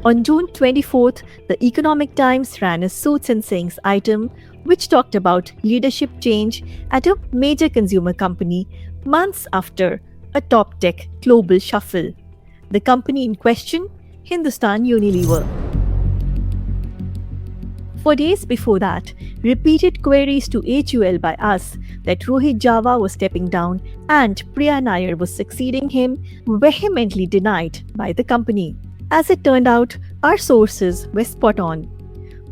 On June 24th, the Economic Times ran a Suits and Sayings item which talked about leadership change at a major consumer company months after a top tech global shuffle. The company in question, Hindustan Unilever. For days before that, repeated queries to HUL by us that Rohit Jawa was stepping down and Priya Nair was succeeding him vehemently denied by the company. As it turned out, our sources were spot on.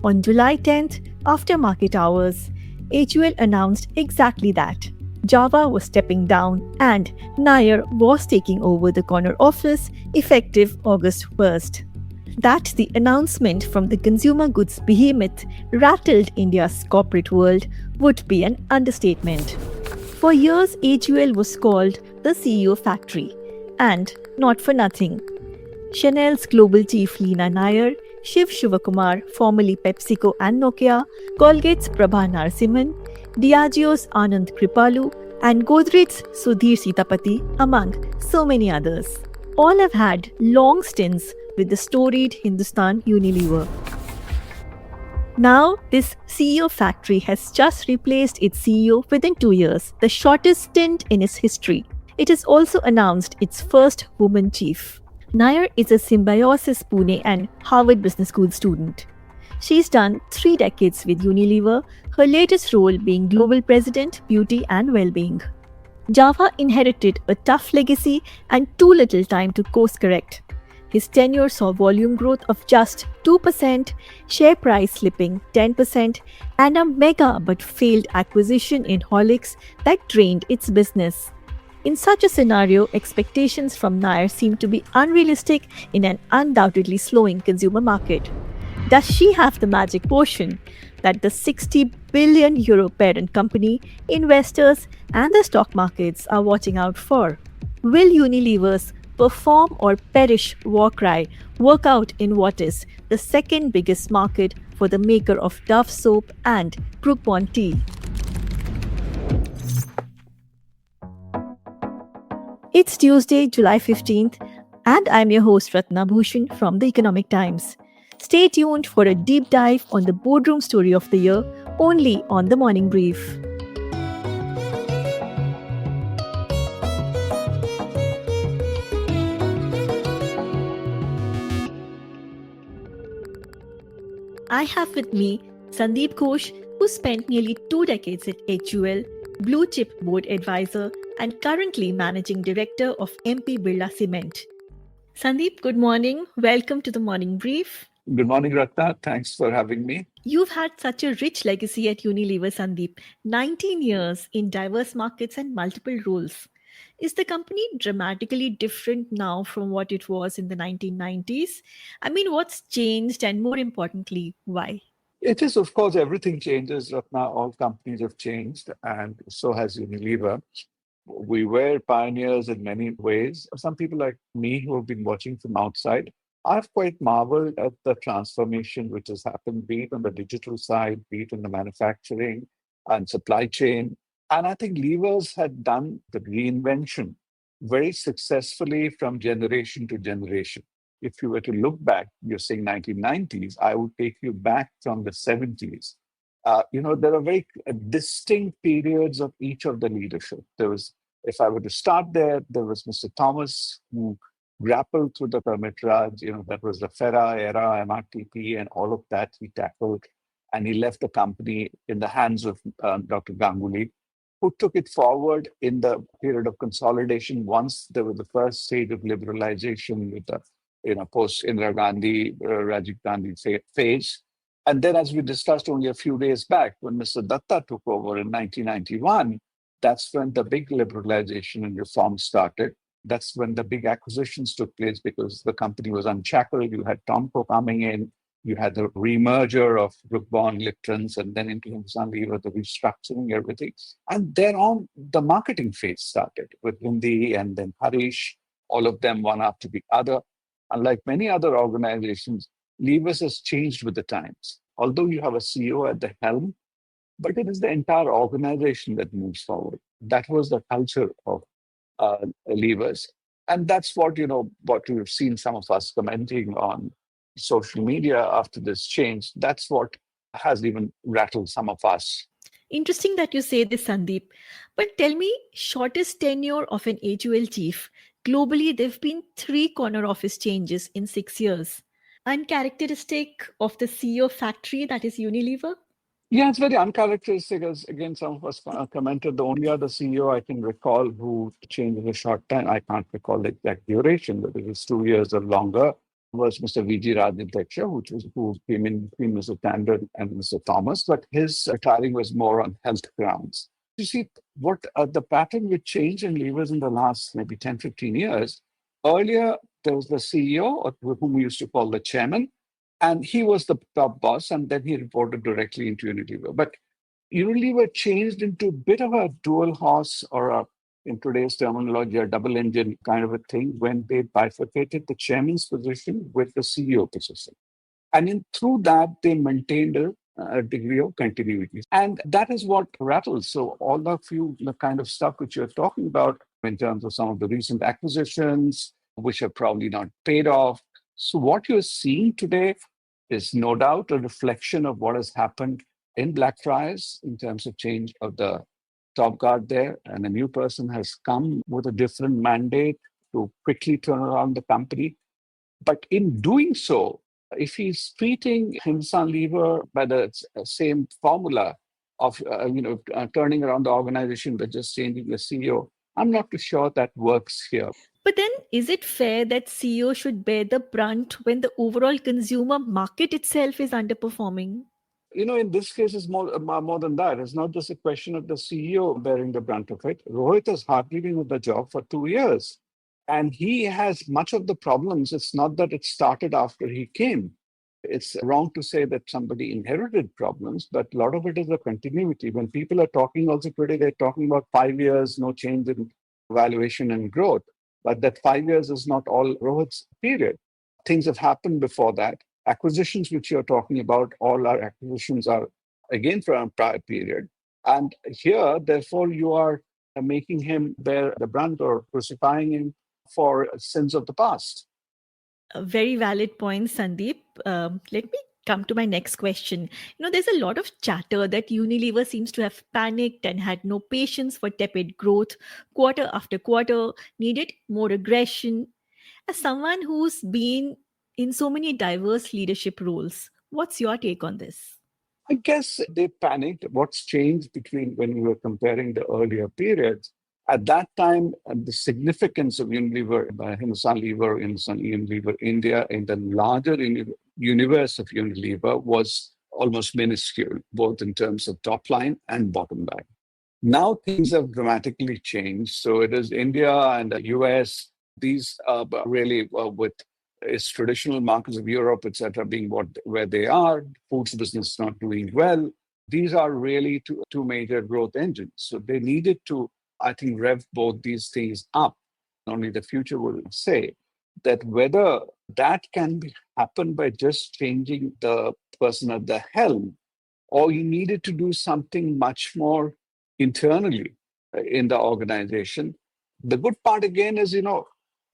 On July 10th, after market hours, HUL announced exactly that. Java was stepping down and Nair was taking over the corner office effective August 1st. That the announcement from the consumer goods behemoth rattled India's corporate world would be an understatement. For years, HUL was called the CEO factory, and not for nothing. Chanel's global chief Leena Nair, Shiv Shivakumar, formerly PepsiCo and Nokia, Colgate's Prabha Narasimhan, Diageo's Anand Kripalu, and Godrej's Sudhir Sitapati, among so many others. All have had long stints with the storied Hindustan Unilever. Now, this CEO factory has just replaced its CEO within 2 years, the shortest stint in its history. It has also announced its first woman chief. Nair is a Symbiosis Pune and Harvard Business School student. She's done 3 decades with Unilever, her latest role being Global President, Beauty and Wellbeing. Java inherited a tough legacy and too little time to course correct. His tenure saw volume growth of just 2%, share price slipping 10%, and a mega but failed acquisition in Horlicks that drained its business. In such a scenario, expectations from Nair seem to be unrealistic in an undoubtedly slowing consumer market. Does she have the magic potion that the 60 billion euro parent company, investors, and the stock markets are watching out for? Will Unilever's perform or perish war cry work out in what is the second biggest market for the maker of Dove soap and Brook Bond tea? It's Tuesday, July 15th, and I'm your host Ratna Bhushan from the Economic Times. Stay tuned for a deep dive on the boardroom story of the year only on the Morning Brief. I have with me Sandip Ghose, who spent nearly 2 decades at HUL, blue chip board advisor, and currently managing director of MP Birla Cement. Sandeep, good morning. Welcome to the Morning Brief. Good morning, Ratna. Thanks for having me. You've had such a rich legacy at Unilever, Sandeep. 19 years in diverse markets and multiple roles. Is the company dramatically different now from what it was in the 1990s? I mean, what's changed and more importantly, why? It is, of course, everything changes, Ratna. All companies have changed, and so has Unilever. We were pioneers in many ways. Some people like me who have been watching from outside, I've quite marveled at the transformation which has happened, be it on the digital side, be it in the manufacturing and supply chain. And I think levers had done the reinvention very successfully from generation to generation. If you were to look back, you're saying 1990s, I would take you back from the 70s. There are very distinct periods of each of the leadership. There was, if I were to start there was Mr. Thomas, who grappled through the permit Raj, that was the FERA era, MRTP, and all of that he tackled. And he left the company in the hands of Dr. Ganguly, who took it forward in the period of consolidation once there was the first stage of liberalization with the post Indira Gandhi, Rajiv Gandhi phase. And then, as we discussed only a few days back, when Mr. Datta took over in 1991, that's when the big liberalization and reform started. That's when the big acquisitions took place because the company was unshackled. You had Tomco coming in, you had the remerger of Brook Bond, Lipton's, and then into Hindustan Unilever, the restructuring, everything. And then on, the marketing phase started with Hindi and then Harish, all of them one after the other. Unlike many other organizations, Levers has changed with the times. Although you have a CEO at the helm, but it is the entire organization that moves forward. That was the culture of levers. And that's what, what we've seen some of us commenting on social media after this change. That's what has even rattled some of us. Interesting that you say this, Sandeep. But tell me, shortest tenure of an HUL chief. Globally, there have been three corner office changes in 6 years. Uncharacteristic of the CEO factory, that is Unilever. Yeah, it's very uncharacteristic. As again, some of us commented, the only other CEO I can recall who changed in a short time, I can't recall the exact duration, but it was 2 years or longer, was Mr. VG Rajadhyaksha, who came in between Mr. Tandon and Mr. Thomas, but his retiring was more on health grounds. You see, what the pattern which changed in levers in the last maybe 10, 15 years. Earlier, there was the CEO, or whom we used to call the chairman, and he was the top boss, and then he reported directly into Unilever. But Unilever changed into a bit of a dual horse, or in today's terminology, a double engine kind of a thing when they bifurcated the chairman's position with the CEO position. And through that, they maintained a degree of continuity. And that is what rattles. So all of you, the kind of stuff which you're talking about in terms of some of the recent acquisitions, which have probably not paid off. So what you're seeing today is no doubt a reflection of what has happened in Blackfriars in terms of change of the top guard there. And a new person has come with a different mandate to quickly turn around the company. But in doing so, if he's treating Hindustan Lever by the same formula of turning around the organization by just changing the CEO, I'm not too sure that works here. But then, is it fair that CEO should bear the brunt when the overall consumer market itself is underperforming? In this case, it's more than that. It's not just a question of the CEO bearing the brunt of it. Rohit has hardly been in the job for 2 years. And he has much of the problems. It's not that it started after he came. It's wrong to say that somebody inherited problems, but a lot of it is a continuity. When people are talking also today, they're talking about 5 years, no change in valuation and growth. But that 5 years is not all Rohit's period. Things have happened before that. Acquisitions, which you're talking about, all our acquisitions are again from a prior period. And here, therefore, you are making him bear the brunt or crucifying him for sins of the past. A very valid point, Sandeep. Let me come to my next question. There's a lot of chatter that Unilever seems to have panicked and had no patience for tepid growth quarter after quarter, needed more aggression. As someone who's been in so many diverse leadership roles, what's your take on this? I guess they panicked. What's changed between when we were comparing the earlier periods? At that time, the significance of Unilever by Hindustan Lever, Hindustan Unilever India in the larger universe of Unilever was almost minuscule, both in terms of top line and bottom line. Now things have dramatically changed. So it is India and the US. These are really with its traditional markets of Europe, etc., being where they are. Foods business not doing well. These are really two major growth engines. So they needed to, I think, rev both these things up. Only the future will say that whether that can happen by just changing the person at the helm, or you needed to do something much more internally in the organization. The good part again is,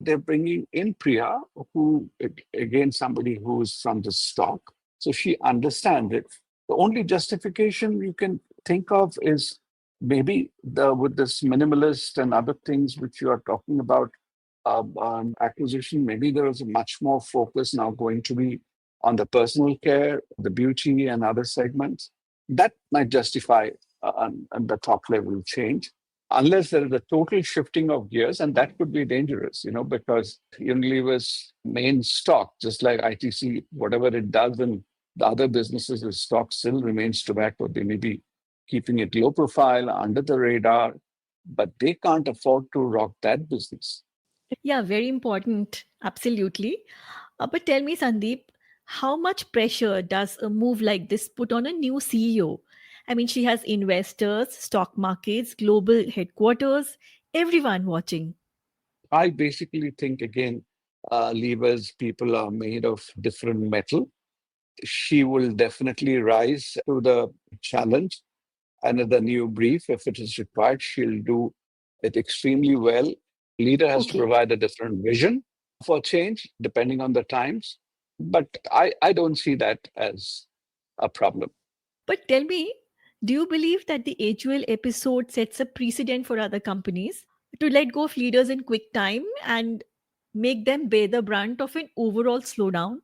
they're bringing in Priya, who again somebody who's from the stock, so she understands it. The only justification you can think of is maybe with this minimalist and other things which you are talking about on acquisition. Maybe there is a much more focus now going to be on the personal care, the beauty, and other segments. That might justify the top level change, unless there is a total shifting of gears, and that could be dangerous, because Unilever's main stock, just like ITC, whatever it does in the other businesses, the stock still remains tobacco. They may be keeping it low profile, under the radar, but they can't afford to rock that business. Yeah, very important. Absolutely. But tell me, Sandeep, how much pressure does a move like this put on a new CEO? I mean, she has investors, stock markets, global headquarters, everyone watching. I basically think, again, levers people are made of different metal. She will definitely rise to the challenge. another new brief if it is required. She'll do it extremely well. Leader has to Okay. provide a different vision for change depending on the times. But I don't see that as a problem. But tell me, do you believe that the HUL episode sets a precedent for other companies to let go of leaders in quick time and make them bear the brunt of an overall slowdown?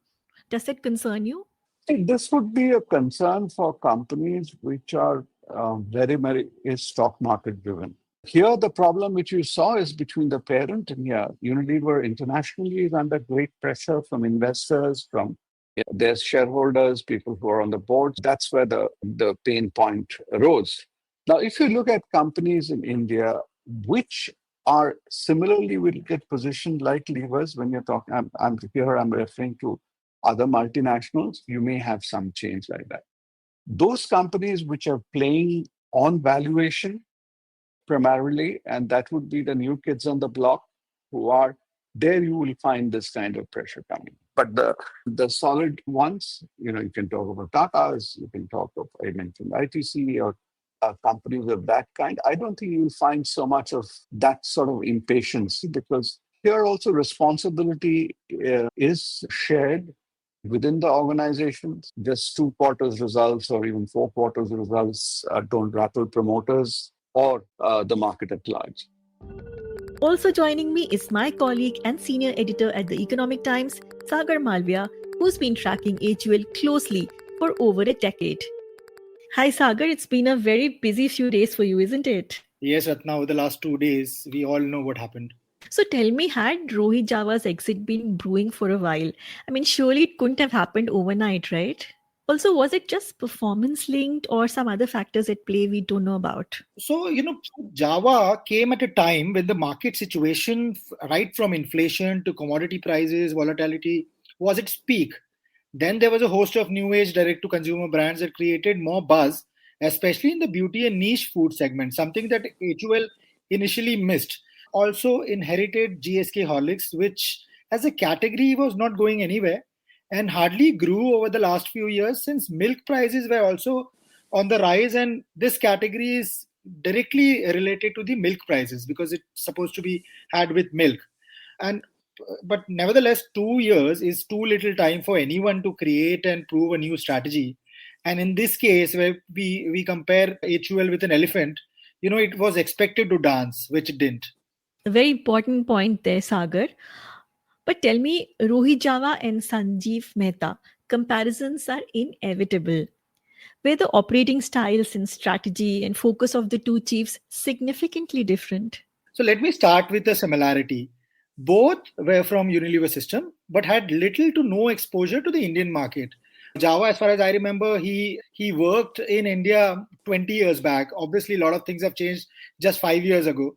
Does that concern you? think this would be a concern for companies which are very is stock market driven. Here, the problem which you saw is between the parent and yeah, Unilever internationally is under great pressure from investors, from their shareholders, people who are on the boards. That's where the pain point arose. Now, if you look at companies in India which are similarly will get positioned like levers when you're talking, I'm referring to other multinationals, you may have some change like that. Those companies which are playing on valuation primarily, and that would be the new kids on the block who are there, you will find this kind of pressure coming. But the solid ones, you can talk about Tata's, you can talk of, I mentioned ITC or companies of that kind. I don't think you'll find so much of that sort of impatience because here also responsibility is shared within the organization. Just 2 quarters results or even 4 quarters results don't rattle promoters or the market at large. Also joining me is my colleague and senior editor at the Economic Times, Sagar Malviya, who's been tracking HUL closely for over a decade. Hi Sagar, it's been a very busy few days for you, isn't it? Yes, Ratna, over the last 2 days, we all know what happened. So tell me, had Rohit Jawa's exit been brewing for a while? I mean, surely it couldn't have happened overnight, right? Also, was it just performance linked or some other factors at play we don't know about? So, Java came at a time when the market situation, right from inflation to commodity prices, volatility, was its peak. Then there was a host of new age direct to consumer brands that created more buzz, especially in the beauty and niche food segment, something that HUL initially missed. Also inherited GSK Horlicks, which as a category was not going anywhere and hardly grew over the last few years since milk prices were also on the rise. And this category is directly related to the milk prices because it's supposed to be had with milk. And but nevertheless, 2 years is too little time for anyone to create and prove a new strategy. And in this case, where we compare HUL with an elephant, it was expected to dance, which it didn't. A very important point there, Sagar. But tell me, Rohit Jawa and Sanjiv Mehta, comparisons are inevitable. Were the operating styles and strategy and focus of the two chiefs significantly different? So let me start with the similarity. Both were from Unilever system, but had little to no exposure to the Indian market. Java, as far as I remember, he worked in India 20 years back. Obviously, a lot of things have changed just 5 years ago.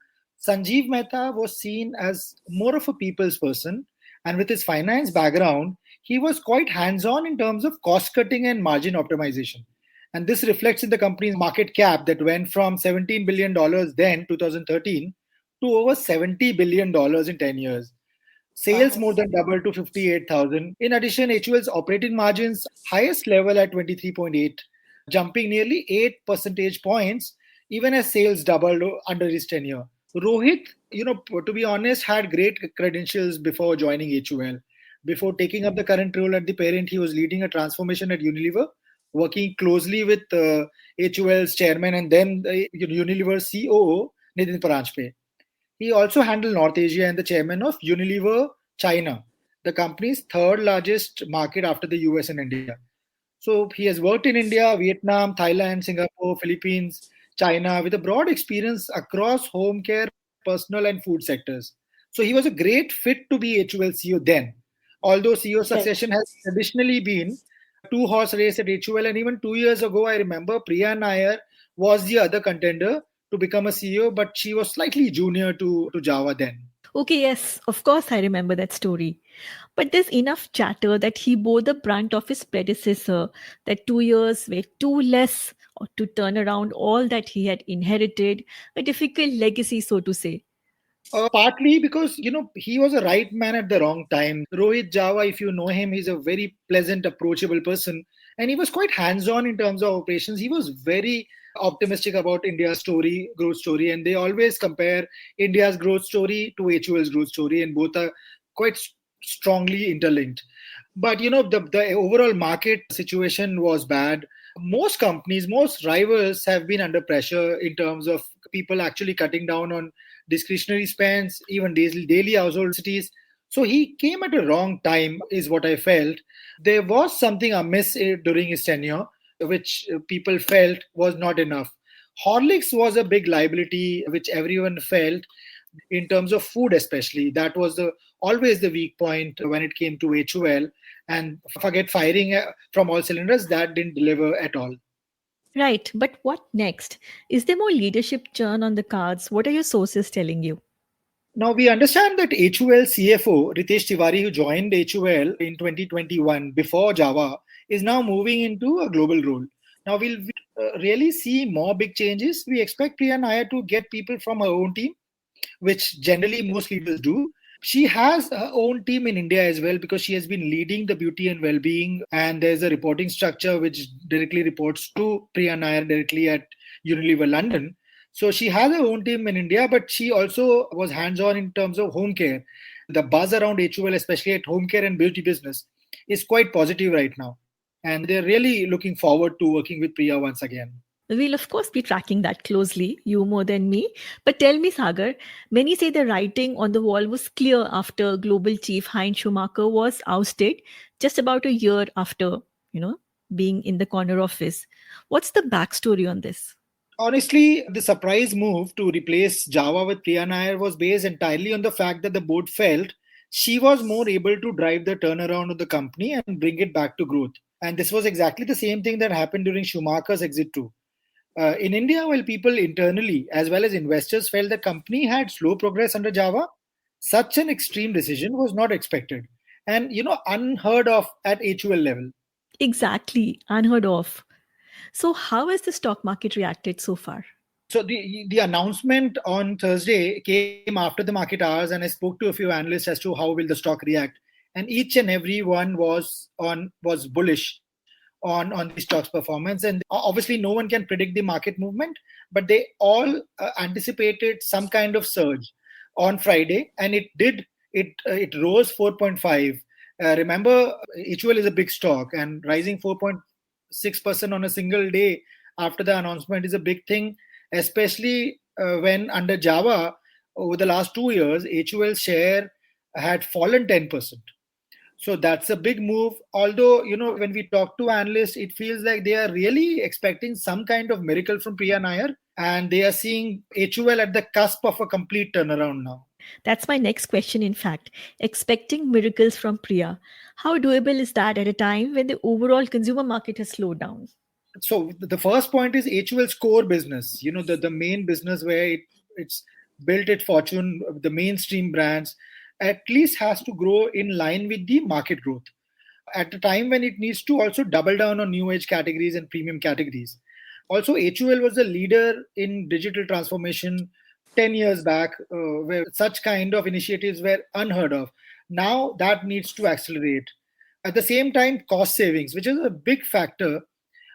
Sanjeev Mehta was seen as more of a people's person, and with his finance background, he was quite hands-on in terms of cost cutting and margin optimization. And this reflects in the company's market cap that went from $17 billion then, 2013, to over $70 billion in 10 years. Sales more than doubled to 58,000. In addition, HUL's operating margins highest level at 23.8, jumping nearly 8 percentage points even as sales doubled under his tenure. Rohit, to be honest, had great credentials before joining HUL. Before taking up the current role at the parent, he was leading a transformation at Unilever, working closely with HUL's chairman and then Unilever COO, Nitin Paranjpe. He also handled North Asia and the chairman of Unilever China, the company's third largest market after the US and India. So he has worked in India, Vietnam, Thailand, Singapore, Philippines, China, with a broad experience across home care, personal, and food sectors. So he was a great fit to be HUL CEO then. Although CEO succession has traditionally been a two-horse race at HUL, and even 2 years ago, I remember Priya Nair was the other contender to become a CEO, but she was slightly junior to Java then. Okay, yes, of course I remember that story. But there's enough chatter that he bore the brunt of his predecessor, that 2 years were too less to turn around all that he had inherited, a difficult legacy, so to say. Partly because he was a right man at the wrong time. Rohit Java, if you know him, he's a very pleasant, approachable person, and he was quite hands-on in terms of operations. He was very optimistic about India's growth story, and they always compare India's growth story to HUL's growth story, and both are quite strongly interlinked. But the overall market situation was bad. Most companies, most rivals have been under pressure in terms of people actually cutting down on discretionary spends, even daily household necessities. So he came at a wrong time, is what I felt. There was something amiss during his tenure, which people felt was not enough. Horlicks was a big liability, which everyone felt in terms of food, especially. That was always the weak point when it came to HUL. And forget firing from all cylinders, that didn't deliver at all. Right, but what next? Is there more leadership churn on the cards? What are your sources telling you? Now, we understand that HUL CFO Ritesh Tiwari, who joined HUL in 2021 before Java, is now moving into a global role. Now, we'll really see more big changes. We expect Priya Nair to get people from her own team, which generally most leaders do. She has her own team in India as well, because she has been leading the beauty and well-being, and there's a reporting structure which directly reports to Priya Nair directly at Unilever London. So she has her own team in India, but she also was hands-on in terms of home care. The buzz around HUL, especially at home care and beauty business, is quite positive right now. And they're really looking forward to working with Priya once again. We'll, of course, be tracking that closely, you more than me. But tell me, Sagar, many say the writing on the wall was clear after global chief Heinz Schumacher was ousted just about a year after, being in the corner office. What's the backstory on this? Honestly, the surprise move to replace Java with Priya Nair was based entirely on the fact that the board felt she was more able to drive the turnaround of the company and bring it back to growth. And this was exactly the same thing that happened during Schumacher's exit too. In India, while people internally as well as investors felt the company had slow progress under Java, such an extreme decision was not expected and unheard of at HUL level. Exactly, unheard of. So, how has the stock market reacted so far? So the announcement on Thursday came after the market hours, and I spoke to a few analysts as to how will the stock react, and each and every one was bullish on the stock's performance. And obviously, no one can predict the market movement, but they all anticipated some kind of surge on Friday, and it did. It rose 4.5. Remember, HUL is a big stock, and rising 4.6% on a single day after the announcement is a big thing, especially when under Java over the last 2 years, HUL's share had fallen 10%. So that's a big move. Although, when we talk to analysts, it feels like they are really expecting some kind of miracle from Priya Nair, and they are seeing HUL at the cusp of a complete turnaround now. That's my next question, in fact. Expecting miracles from Priya. How doable is that at a time when the overall consumer market has slowed down? So the first point is HUL's core business, the main business where it's built its fortune, the mainstream brands, at least has to grow in line with the market growth at a time when it needs to also double down on new age categories and premium categories. Also, HUL was a leader in digital transformation 10 years back, where such kind of initiatives were unheard of. Now that needs to accelerate. At the same time, cost savings, which is a big factor,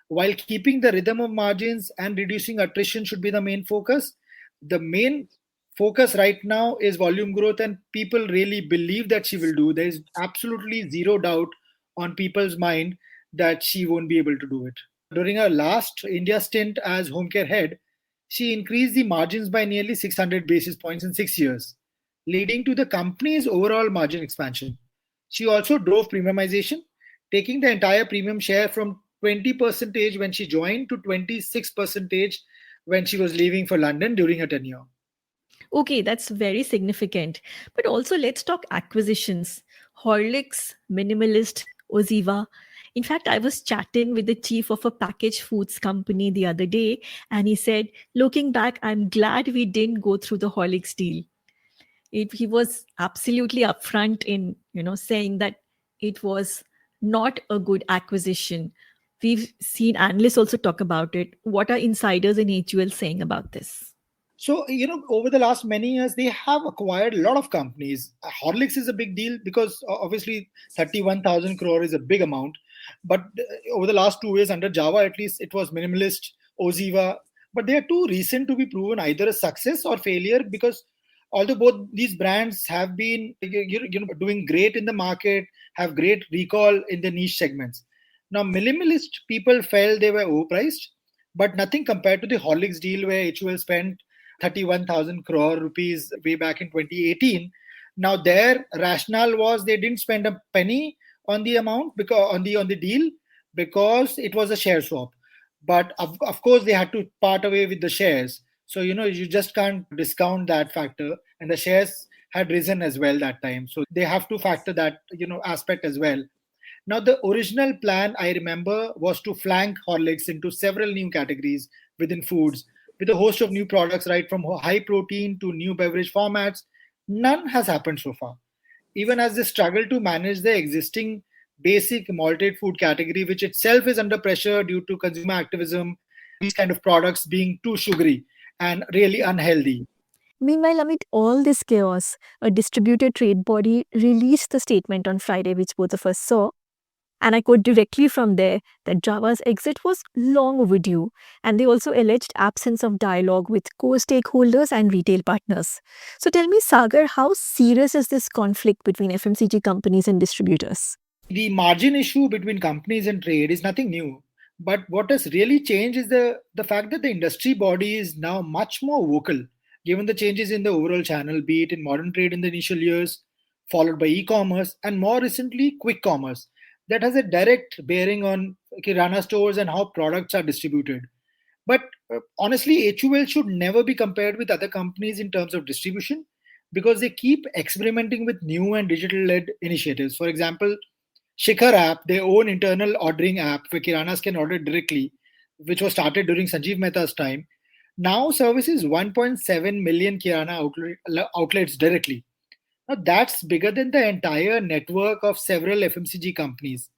while keeping the rhythm of margins and reducing attrition should be the main focus. The main focus right now is volume growth, and people really believe that she will do. There is absolutely zero doubt on people's mind that she won't be able to do it. During her last India stint as home care head, she increased the margins by nearly 600 basis points in 6 years, leading to the company's overall margin expansion. She also drove premiumization, taking the entire premium share from 20% when she joined to 26% when she was leaving for London during her tenure. Okay, that's very significant. But also, let's talk acquisitions. Horlicks, Minimalist, Oziva. In fact, I was chatting with the chief of a packaged foods company the other day, and he said, looking back, I'm glad we didn't go through the Horlicks deal. He was absolutely upfront in, saying that it was not a good acquisition. We've seen analysts also talk about it. What are insiders in HUL saying about this? So, over the last many years, they have acquired a lot of companies. Horlicks is a big deal because obviously 31,000 crore is a big amount. But over the last 2 years under Java, at least it was Minimalist, Oziva, but they are too recent to be proven either a success or failure, because although both these brands have been doing great in the market, have great recall in the niche segments. Now, minimalist people felt they were overpriced, but nothing compared to the Horlicks deal where HUL spent 31,000 crore rupees way back in 2018. Now, their rationale was they didn't spend a penny on the amount, because on the deal, because it was a share swap. But of course, they had to part away with the shares. So, you just can't discount that factor. And the shares had risen as well that time. So they have to factor that, aspect as well. Now, the original plan, I remember, was to flank Horlicks into several new categories within foods, with a host of new products, right from high protein to new beverage formats. None has happened so far. Even as they struggle to manage the existing basic malted food category, which itself is under pressure due to consumer activism, these kind of products being too sugary and really unhealthy. Meanwhile, amid all this chaos, a distributed trade body released the statement on Friday, which both of us saw. And I quote directly from there that Java's exit was long overdue, and they also alleged absence of dialogue with co-stakeholders and retail partners. So tell me, Sagar, how serious is this conflict between FMCG companies and distributors? The margin issue between companies and trade is nothing new. But what has really changed is the fact that the industry body is now much more vocal, given the changes in the overall channel, be it in modern trade in the initial years, followed by e-commerce, and more recently, quick commerce. That has a direct bearing on Kirana stores and how products are distributed. But honestly, HUL should never be compared with other companies in terms of distribution, because they keep experimenting with new and digital led initiatives. For example, Shikhar app, their own internal ordering app where Kiranas can order directly, which was started during Sanjiv Mehta's time, now services 1.7 million Kirana outlets directly. Now, that's bigger than the entire network of several FMCG companies.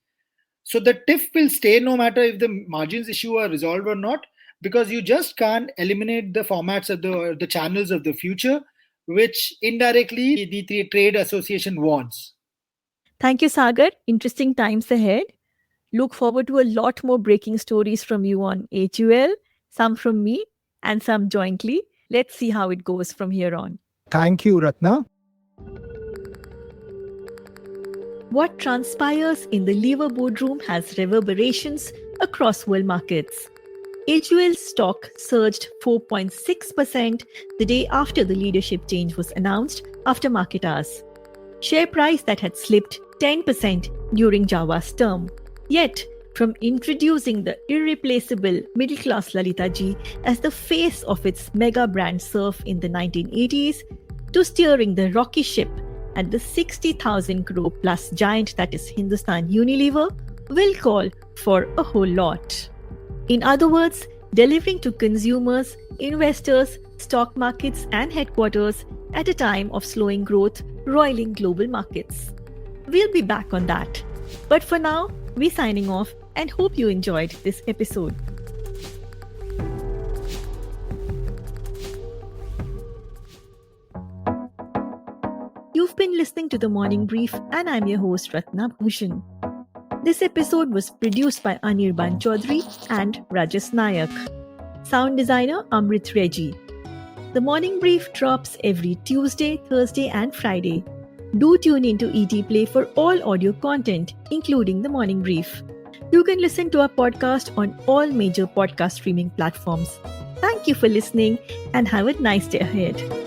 So the TIF will stay no matter if the margins issue are resolved or not, because you just can't eliminate the formats of the channels of the future, which indirectly the trade association wants. Thank you, Sagar. Interesting times ahead. Look forward to a lot more breaking stories from you on HUL, some from me, and some jointly. Let's see how it goes from here on. Thank you, Ratna. What transpires in the lever boardroom has reverberations across world markets. HUL's stock surged 4.6% the day after the leadership change was announced after market hours. Share price that had slipped 10% during Java's term. Yet, from introducing the irreplaceable middle-class Lalita ji as the face of its mega brand Surf in the 1980s, to steering the rocky ship at the 60,000 crore plus giant that is Hindustan Unilever, will call for a whole lot. In other words, delivering to consumers, investors, stock markets, and headquarters at a time of slowing growth, roiling global markets. We'll be back on that. But for now, we're signing off and hope you enjoyed this episode. You've been listening to The Morning Brief, and I'm your host, Ratna Bhushan. This episode was produced by Anirban Chaudhary and Rajas Nayak. Sound designer Amrit Reggie. The Morning Brief drops every Tuesday, Thursday, and Friday. Do tune into ET Play for all audio content, including The Morning Brief. You can listen to our podcast on all major podcast streaming platforms. Thank you for listening and have a nice day ahead.